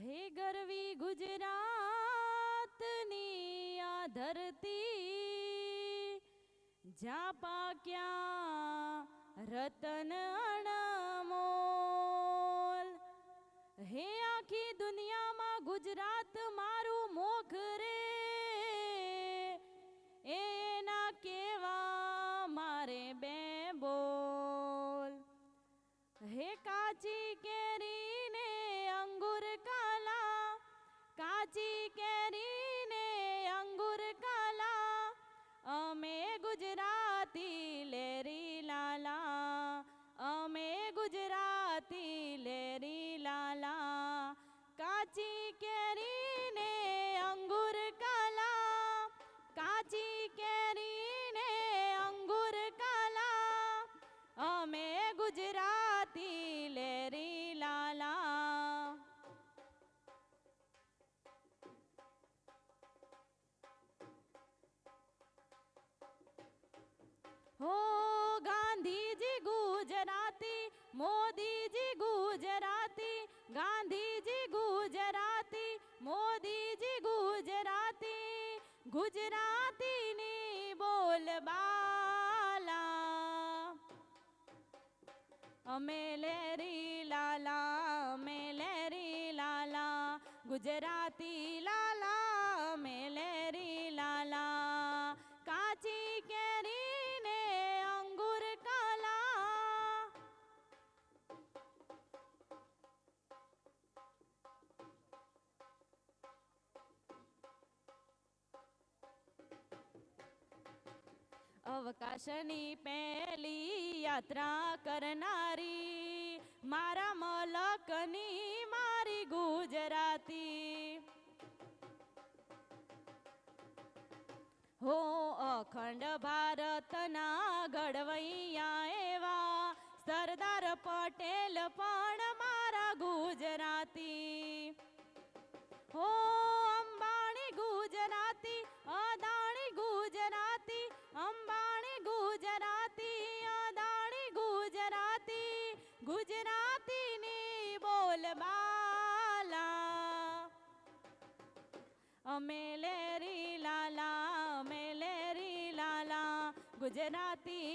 હે ગરવી ગુજરાતની આ ધરતી, જ્યાં પાક્યા રતન અણમોલ. હે આખી દુનિયામાં ગુજરાત મારું મોખ રે, એના કેવા મારે બે બોલ. હે કાચી કેરીને અંગુર કાલા, કાચી કેરીને અંગુર કાલા, અમે ગુજરાતી લેરી લાલા, અમે ગુજરાતી લેરી લાલા. કાચી કેરીને અંગુર કાલા, કાચી કેરીને અંગુર કાલા, અમે ગુજરાતી લેરી લાલા. હો ગાંધીજી ગુજરાતી, મોદીજી ગુજરાતી, ગાંધીજી ગુજરાતી, મોદીજી ગુજરાતી, ગુજરાતીની બોલબાલા. અમે લેરી લાલા, અમે લેરી લાલા, ગુજરાતી લાલા, અમે લેરી લાલા. કાચી કેરીને અંગુર કાલા, અવકાશની પહેલી યાત્રા કરનારી, મારા મલકની મારી ગુજરાતી. હો અખંડ ભારતના ઘડવૈયા એવા સરદાર પટેલ પણ મારા ગુજરાતી. હો અંબાણી ગુજરાતી, અદાણી ગુજરાતી, અંબાણી ગુજરાતી, અદાણી ગુજરાતી, ગુજરાતીની બોલબાલા. અમે લેરી લાલા, અમે લેરી લાલા, ગુજરાતી